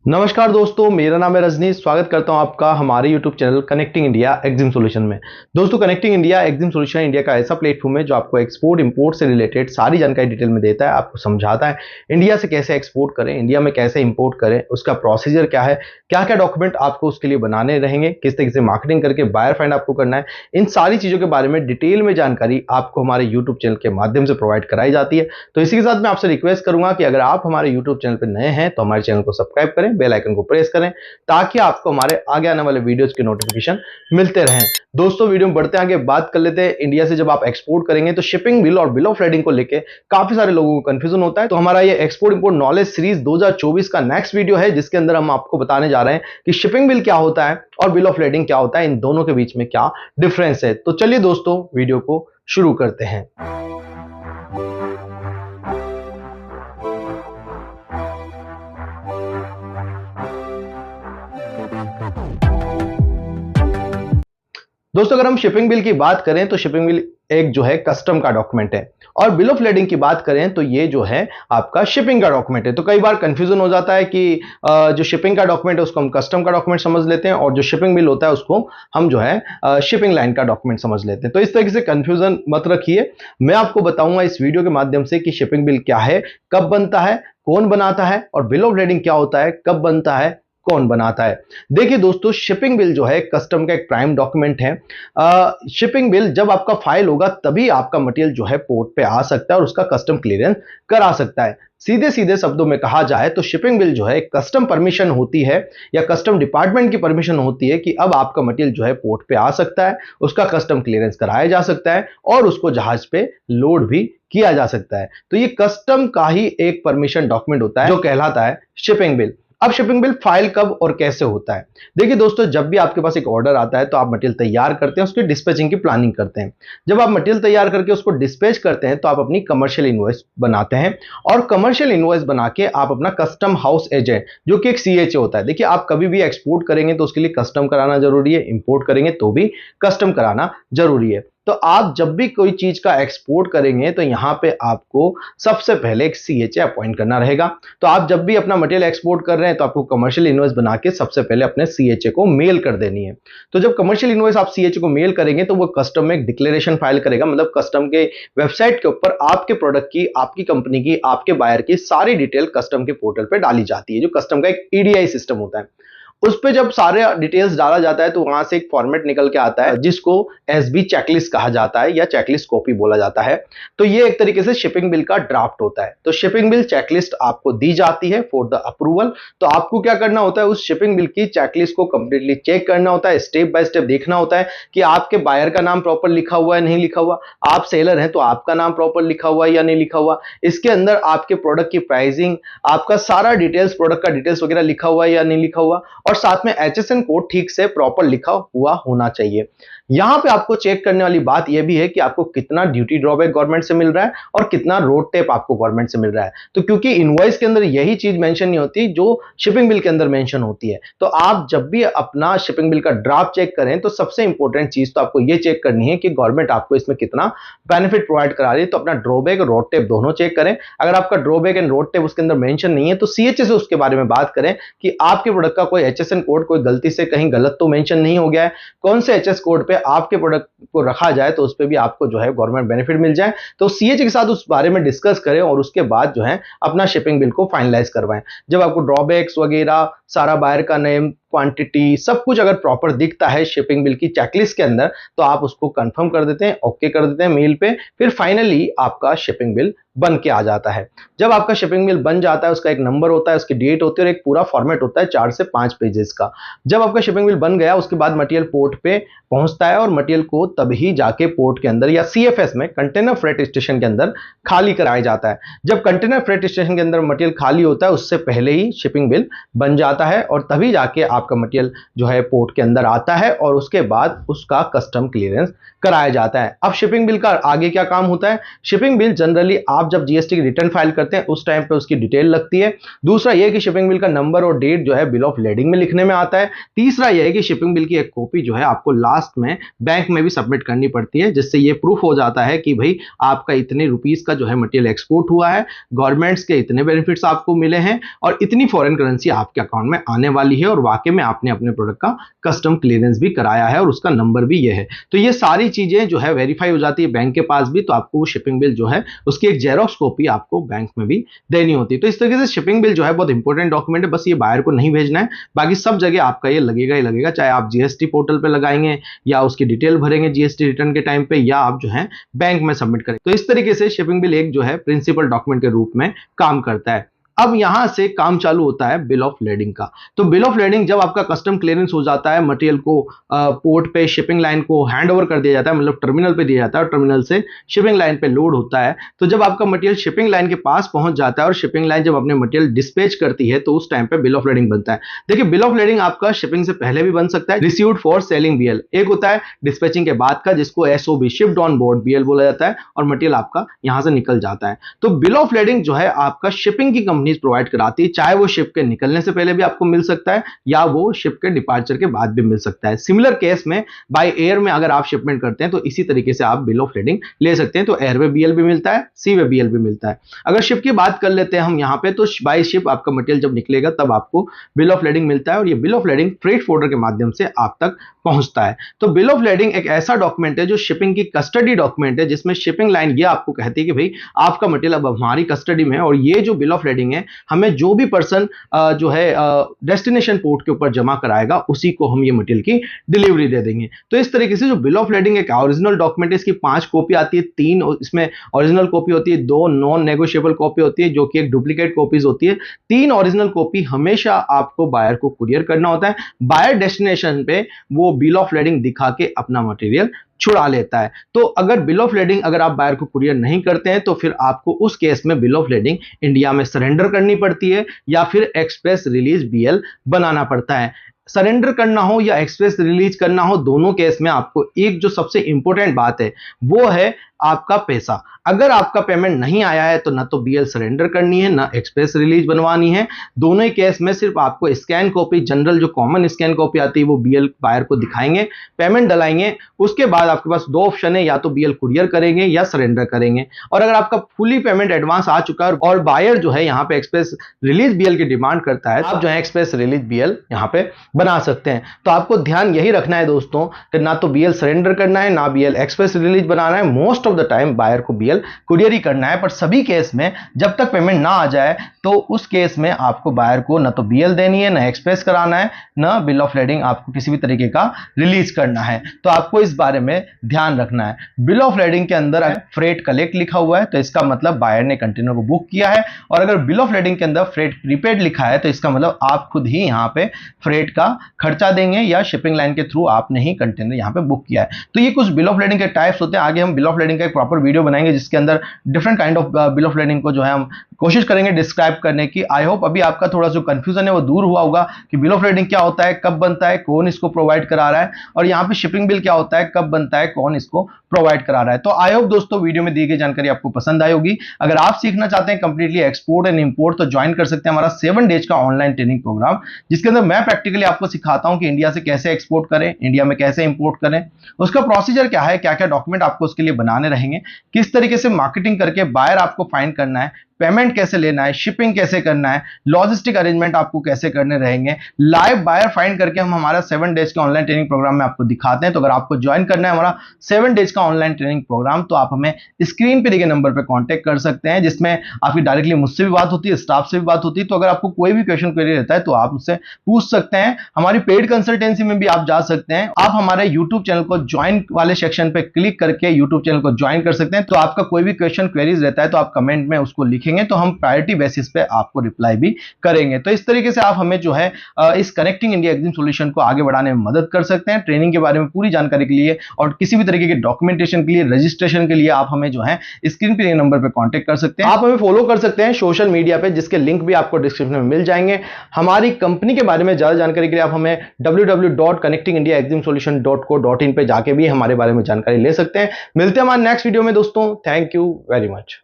नमस्कार दोस्तों, मेरा नाम है रजनी। स्वागत करता हूं आपका हमारे YouTube channel connecting India Exim solution में। दोस्तों, connecting India Exim solution India का ऐसा प्लेटफॉर्म है जो आपको एक्सपोर्ट इंपोर्ट से रिलेटेड सारी जानकारी डिटेल में देता है, आपको समझाता है इंडिया से कैसे एक्सपोर्ट करें, इंडिया में कैसे इंपोर्ट करें, उसका प्रोसीजर क्या है, क्या क्या डॉक्यूमेंट आपको उसके लिए बनाने रहेंगे, किस तरीके से मार्केटिंग करके बायर फाइंड आपको करना है। इन सारी चीज़ों के बारे में डिटेल में जानकारी आपको हमारे यूट्यूब चैनल के माध्यम से प्रोवाइड कराई जाती है। तो इसी के साथ मैं आपसे रिक्वेस्ट करूंगा कि अगर आप हमारे यूट्यूब चैनल पर नए हैं तो हमारे चैनल को सब्सक्राइब करें, बेल आइकन को प्रेस करें ताकि आपको हमारे आगे आने वाले वीडियोस के नोटिफिकेशन मिलते रहें। दोस्तों, वीडियो में बढ़ते आगे बात कर लेते हैं। इंडिया से जब आप एक्सपोर्ट करेंगे तो शिपिंग बिल और बिल ऑफ lading को लेके काफी सारे लोगों को कंफ्यूजन होता है। तो हमारा ये एक्सपोर्ट इंपोर्ट नॉलेज सीरीज 2024 का नेक्स्ट वीडियो है जिसके अंदर हम आपको बताने जा रहे हैं कि शिपिंग बिल क्या होता है और बिल ऑफ lading क्या होता है, इन दोनों के बीच में क्या डिफरेंस है। तो चलिए दोस्तों, वीडियो को शुरू करते हैं। दोस्तों, अगर हम शिपिंग बिल की बात करें तो शिपिंग बिल एक जो है कस्टम का डॉक्यूमेंट है और बिल ऑफ lading की बात करें तो ये जो है आपका शिपिंग का डॉक्यूमेंट है। तो कई बार कंफ्यूजन हो जाता है कि जो शिपिंग का डॉक्यूमेंट है उसको हम कस्टम का डॉक्यूमेंट समझ लेते हैं और जो शिपिंग बिल होता है उसको हम जो है शिपिंग लाइन का डॉक्यूमेंट समझ लेते हैं। तो इस तरीके से कंफ्यूजन मत रखिए। मैं आपको बताऊंगा इस वीडियो के माध्यम से कि शिपिंग बिल क्या है, कब बनता है, कौन बनाता है, और बिल ऑफ lading क्या होता है, कब बनता है, कौन बनाता है। देखिए दोस्तों, शिपिंग बिल जो है कस्टम का एक प्राइम डॉक्यूमेंट है। शिपिंग बिल जब आपका फाइल होगा तभी आपका मटेरियल जो है पोर्ट पे आ सकता है और उसका कस्टम क्लियरेंस करा सकता है। सीधे सीधे शब्दों में कहा जाए तो शिपिंग बिल जो है कस्टम परमिशन होती है या कस्टम डिपार्टमेंट की परमिशन होती है कि अब आपका मटेरियल जो है पोर्ट पे आ सकता है, उसका कस्टम क्लियरेंस कराया जा सकता है और उसको जहाज पे लोड भी किया जा सकता है। तो ये कस्टम का ही एक परमिशन डॉक्यूमेंट होता है जो कहलाता है शिपिंग बिल। अब शिपिंग बिल फाइल कब और कैसे होता है? देखिए दोस्तों, जब भी आपके पास एक ऑर्डर आता है तो आप मटेरियल तैयार करते हैं, उसकी डिस्पैचिंग की प्लानिंग करते हैं। जब आप मटेरियल तैयार करके उसको डिस्पैच करते हैं तो आप अपनी कमर्शियल इनवॉइस बनाते हैं और कमर्शियल इनवॉइस बना के आप अपना कस्टम हाउस एजेंट जो कि एक सीएचए होता है। देखिए, आप कभी भी एक्सपोर्ट करेंगे तो उसके लिए कस्टम कराना जरूरी है, इंपोर्ट करेंगे तो भी कस्टम कराना जरूरी है। तो आप जब भी कोई चीज का एक्सपोर्ट करेंगे तो यहां पे आपको सबसे पहले एक सीएचए अपॉइंट करना रहेगा। तो आप जब भी अपना मटेरियल एक्सपोर्ट कर रहे हैं तो आपको कमर्शियल इनवॉइस बना के सबसे पहले अपने सीएचए को मेल कर देनी है। तो जब कमर्शियल इनवॉइस आप सीएचए को मेल करेंगे तो वो कस्टम में एक डिक्लेरेशन फाइल करेगा, मतलब कस्टम के वेबसाइट के ऊपर आपके प्रोडक्ट की, आपकी कंपनी की, आपके बायर की सारी डिटेल कस्टम के पोर्टल पे डाली जाती है, जो कस्टम का एक ईडीआई सिस्टम होता है। उस पे जब सारे डिटेल्स डाला जाता है तो वहां से एक फॉर्मेट निकल के आता है जिसको एसबी चेकलिस्ट कहा जाता है या चेकलिस्ट कॉपी बोला जाता है। तो ये एक तरीके से शिपिंग बिल का ड्राफ्ट होता है। तो शिपिंग बिल चेकलिस्ट आपको दी जाती है फॉर द अप्रूवल। तो आपको क्या करना होता है, उस शिपिंग बिल की चेकलिस्ट को कंप्लीटली चेक करना होता है, स्टेप बाय स्टेप देखना होता है कि आपके बायर का नाम प्रॉपर लिखा हुआ है, नहीं लिखा हुआ, आप सेलर हैं तो आपका नाम प्रॉपर लिखा हुआ है या नहीं लिखा हुआ, इसके अंदर आपके प्रोडक्ट की प्राइसिंग, आपका सारा डिटेल्स, प्रोडक्ट का डिटेल्स वगैरह लिखा हुआ है या नहीं लिखा हुआ, और साथ में एचएसएन कोड ठीक से प्रॉपर लिखा हुआ होना चाहिए। यहां पे आपको चेक करने वाली बात यह भी है कि आपको कितना ड्यूटी ड्रॉबैक गवर्नमेंट से मिल रहा है और कितना रोड टेप आपको गवर्नमेंट से मिल रहा है। तो क्योंकि इनवॉइस के अंदर यही चीज मेंशन नहीं होती जो शिपिंग बिल के अंदर मेंशन होती है, तो आप जब भी अपना शिपिंग बिल का ड्राफ्ट चेक करें तो सबसे इंपॉर्टेंट चीज तो आपको यह चेक करनी है कि गवर्नमेंट आपको इसमें कितना बेनिफिट प्रोवाइड करा रही है। तो अपना ड्रॉबैक और रोड टेप दोनों चेक करें। अगर आपका ड्रॉबैक एंड रोड टेप उसके अंदर मेंशन नहीं है तो सीएचए से उसके बारे में बात करें कि आपके प्रोडक्ट का कोई एचएसएन कोड कोई गलती से कहीं गलत तो मेंशन नहीं हो गया है, कौन से एचएस कोड पे आपके प्रोडक्ट को रखा जाए तो उस पे भी आपको जो है गवर्नमेंट बेनिफिट मिल जाए। तो सीएचए के साथ उस बारे में डिस्कस करें और उसके बाद जो है अपना शिपिंग बिल को फाइनलाइज करवाएं। जब आपको ड्रॉबैक्स वगैरह, सारा बायर का नेम, क्वांटिटी, सब कुछ अगर प्रॉपर दिखता है शिपिंग बिल की चेकलिस्ट के अंदर तो आप उसको कंफर्म कर देते हैं, ओके कर देते हैं मेल पे। फिर फाइनली आपका शिपिंग बिल बन के आ जाता है। जब आपका शिपिंग बिल बन जाता है, उसका एक नंबर होता है, उसकी डेट होती है और एक पूरा फॉर्मेट होता है 4 से 5 पेजेस का। जब आपका शिपिंग बिल बन गया उसके बाद मटेरियल पोर्ट पे पहुंचता है और मटेरियल को तभी जाके पोर्ट के अंदर या सीएफएस में, कंटेनर फ्रेट स्टेशन के अंदर खाली कराया जाता है। जब कंटेनर फ्रेट स्टेशन के अंदर मटेरियल खाली होता है उससे पहले ही शिपिंग बिल बन जाता है और तभी जाके आपका मटेरियल जो है पोर्ट के अंदर आता है और उसके बाद उसका कस्टम क्लियरेंस कराया जाता है। अब शिपिंग बिल का आगे क्या काम होता है? शिपिंग बिल जनरली आप आप जब जीएसटी की रिटर्न फाइल करते हैं उस टाइम पे उसकी डिटेल लगती है। दूसरा यह कि शिपिंग बिल का नंबर और डेट जो है बिल ऑफ लेडिंग में लिखने में आता है। तीसरा यह है कि शिपिंग बिल की एक कॉपी जो है आपको लास्ट में बैंक में भी सबमिट करनी पड़ती है, जिससे ये प्रूफ हो जाता है कि भाई आपका इतने रुपीस का जो है मटेरियल एक्सपोर्ट हुआ है, गवर्नमेंट्स के इतने बेनिफिट्स आपको मिले हैं और इतनी फॉरेन करेंसी आपके अकाउंट में आने वाली है और वाकई में आपने अपने प्रोडक्ट का कस्टम क्लियरेंस भी कराया है और उसका नंबर भी ये है। तो ये सारी चीजें जो है वेरीफाई हो जाती है बैंक के पास भी, तो आपको शिपिंग बिल जो है उसकी एक जेरॉक्स कॉपी आपको बैंक में भी देनी होती है। तो इस तरीके से शिपिंग बिल जो है बहुत इंपॉर्टेंट डॉक्यूमेंट है, बस ये बायर को नहीं भेजना है, बाकी सब जगह आपका ये लगेगा ही लगेगा, चाहे आप जीएसटी पोर्टल पे लगाएंगे या उसकी डिटेल भरेंगे जीएसटी रिटर्न के टाइम पे या आप जो है बैंक में सबमिट करें। तो इस तरीके से शिपिंग बिल एक जो है प्रिंसिपल डॉक्यूमेंट के रूप में काम करता है। अब यहां से काम चालू होता है बिल ऑफ लेडिंग का। तो बिल ऑफ लेडिंग जब आपका कस्टम क्लियरेंस हो जाता है, मटेरियल को पोर्ट पे शिपिंग लाइन को हैंड ओवर कर दिया जाता है, मतलब टर्मिनल पे दिया जाता है और टर्मिनल से शिपिंग लाइन पे लोड होता है। तो जब आपका मटेरियल शिपिंग लाइन के पास पहुंच जाता है और शिपिंग लाइन जब अपने मटेरियल डिस्पैच करती है तो उस टाइम पे बिल ऑफ लेडिंग बनता है। देखिए, बिल ऑफ लेडिंग आपका शिपिंग से पहले भी बन सकता है, रिसीव्ड फॉर सेलिंग बीएल। एक होता है डिस्पैचिंग के बाद का, जिसको SOB shipped on board BL बोला जाता है, और मटेरियल आपका यहां से निकल जाता है। तो बिल ऑफ लेडिंग जो है आपका शिपिंग की कंपनी प्रोवाइड कराती है, चाहे वो शिप के निकलने से पहले भी आपको मिल सकता है या वो शिप के डिपार्चर के बाद भी मिल सकता है। सिमिलर केस में बाय एयर में अगर आप शिपमेंट करते हैं तो इसी तरीके से आप बिल ऑफ लेडिंग ले सकते हैं। तो एयर वे बीएल भी मिलता है, सी वे बीएल भी मिलता है। अगर शिप की बात कर लेते हैं हम यहां पे, तो बाय शिप आपका मटेरियल जब निकलेगा तब आपको बिल ऑफ लेडिंग मिलता है और ये बिल ऑफ लेडिंग फ्रेट फोर्डर के माध्यम से आप तक पहुंचता है। तो बिल ऑफ लेडिंग एक ऐसा डॉक्यूमेंट है जो शिपिंग की कस्टडी डॉक्यूमेंट है, जिसमें शिपिंग लाइन ये आपको कहती है कि भाई आपका मटेरियल अब हमारी कस्टडी में है और ये जो बिल ऑफ लेडिंग है हमें जो भी पर्सन जो है डेस्टिनेशन पोर्ट के ऊपर जमा कराएगा उसी को हम ये मटेरियल की डिलीवरी दे देंगे। तो इस तरीके से जो बिल ऑफ लेडिंग एक ओरिजिनल डॉक्यूमेंट है, इसकी 5 कॉपी आती है, 3 इसमें ओरिजिनल कॉपी होती है, 2 नॉन नेगोशिएबल कॉपी होती है जो कि एक डुप्लीकेट कॉपीज होती है। 3 ओरिजिनल कॉपी हमेशा आपको बायर को कुरियर करना होता है। बायर डेस्टिनेशन पे वो बिल ऑफ लेडिंग दिखा के अपना मटेरियल छुड़ा लेता है। तो अगर बिल ऑफ लेडिंग अगर आप बायर को कुरियर नहीं करते हैं तो फिर आपको उस केस में बिल ऑफ लेडिंग इंडिया में सरेंडर करनी पड़ती है या फिर एक्सप्रेस रिलीज बीएल बनाना पड़ता है। सरेंडर करना हो या एक्सप्रेस रिलीज करना हो, दोनों केस में आपको एक जो सबसे इंपॉर्टेंट बात है वो है आपका पैसा। अगर आपका पेमेंट नहीं आया है तो ना तो बीएल सरेंडर करनी है ना एक्सप्रेस रिलीज बनवानी है। दोनों ही केस में सिर्फ आपको स्कैन कॉपी, जनरल जो कॉमन स्कैन कॉपी आती है वो बीएल बायर को दिखाएंगे, पेमेंट डलाएंगे, उसके बाद आपके पास 2 ऑप्शन है, या तो बीएल कुरियर करेंगे या सरेंडर करेंगे। और अगर आपका फुली पेमेंट एडवांस आ चुका है और बायर जो है यहाँ पे एक्सप्रेस रिलीज बीएल की डिमांड करता है, आप जो है एक्सप्रेस रिलीज बीएल यहाँ पे बना सकते हैं। तो आपको ध्यान यही रखना है दोस्तों कि ना तो बीएल सरेंडर करना है ना बीएल एक्सप्रेस रिलीज बनाना है। Most of the time buyer को बीएल कुरियर ही करना है, पर सभी केस में जब तक पेमेंट ना आ जाए तो उस केस में आपको बायर को ना तो बीएल देनी है, ना एक्सप्रेस कराना है, ना बिल ऑफ लेडिंग आपको किसी भी तरीके का रिलीज करना है। तो आपको इस बारे में ध्यान रखना है। बिल ऑफ लेडिंग के अंदर अगर फ्रेट कलेक्ट लिखा हुआ है तो इसका मतलब बायर ने कंटेनर को बुक किया है, और अगर बिल ऑफ लेडिंग के अंदर फ्रेट प्रीपेड लिखा है तो इसका मतलब आप खुद ही यहाँ पे फ्रेट का खर्चा देंगे या शिपिंग लाइन के थ्रू आपने ही कंटेनर यहाँ पे बुक किया है। तो ये कुछ बिल ऑफ लेडिंग के टाइप्स होते हैं। आगे हम बिल ऑफ लेडिंग का एक प्रॉपर वीडियो बनाएंगे जिसके अंदर different kind of bill of lading को जो है हम कोशिश करेंगे डिस्क्राइब करने की। आई होप अभी आपका थोड़ा जो कंफ्यूजन है वो दूर हुआ होगा कि बिल ऑफ लेडिंग क्या होता है, कब बनता है, कौन इसको प्रोवाइड करा रहा है, और यहाँ पे शिपिंग बिल क्या होता है, कब बनता है, कौन इसको प्रोवाइड करा रहा है। तो आई होप दोस्तों वीडियो में दी गई जानकारी आपको पसंद आई होगी। अगर आप सीखना चाहते हैं कंप्लीटली एक्सपोर्ट एंड इंपोर्ट तो ज्वाइन कर सकते हैं हमारा 7 डेज का ऑनलाइन ट्रेनिंग प्रोग्राम, जिसके अंदर मैं प्रैक्टिकली आपको सिखाता हूं कि इंडिया से कैसे एक्सपोर्ट करें, इंडिया में कैसे इंपोर्ट करें, उसका प्रोसीजर क्या है, क्या क्या डॉक्यूमेंट आपको उसके लिए बनाने रहेंगे, किस तरीके से मार्केटिंग करके बायर आपको फाइंड करना है, पेमेंट कैसे लेना है, शिपिंग कैसे करना है, लॉजिस्टिक अरेंजमेंट आपको कैसे करने रहेंगे, लाइव बायर फाइंड करके हम हमारा 7 डेज का ऑनलाइन ट्रेनिंग प्रोग्राम में आपको दिखाते हैं। तो अगर आपको ज्वाइन करना है हमारा 7 डेज का ऑनलाइन ट्रेनिंग प्रोग्राम तो आप हमें स्क्रीन पे दिए गए नंबर पे कांटेक्ट कर सकते हैं, जिसमें आपकी डायरेक्टली मुझसे भी बात होती है, स्टाफ से भी बात होती है। तो अगर आपको कोई भी क्वेश्चन क्वेरी रहता है तो आप उससे पूछ सकते हैं। हमारी पेड कंसल्टेंसी में भी आप जा सकते हैं। आप हमारे यूट्यूब चैनल को ज्वाइन वाले सेक्शन पे क्लिक करके यूट्यूब चैनल को ज्वाइन कर सकते हैं। तो आपका कोई भी क्वेश्चन क्वेरीज रहता है तो आप कमेंट में उसको लिखेंगे तो हम प्रायोरिटी बेसिस पे आपको रिप्लाई भी करेंगे। तो इस तरीके से आप हमें जो है इस कनेक्टिंग इंडिया एग्जाम सॉल्यूशन को आगे बढ़ाने में मदद कर सकते हैं। ट्रेनिंग के बारे में पूरी जानकारी के लिए और किसी भी तरीके के डॉक्यूमेंटेशन के लिए, रजिस्ट्रेशन के लिए आप हमें जो है स्क्रीन पे नंबर पे कांटेक्ट कर सकते हैं। आप हमें फॉलो कर सकते हैं सोशल मीडिया पे, जिसके लिंक भी आपको डिस्क्रिप्शन में मिल जाएंगे। हमारी कंपनी के बारे में ज्यादा जानकारी के लिए आप हमें www.connectingindiaexamsolution.co.in पे जाके भी हमारे बारे में जानकारी ले सकते हैं। मिलते हैं हमारे नेक्स्ट वीडियो में दोस्तों। Thank you very much.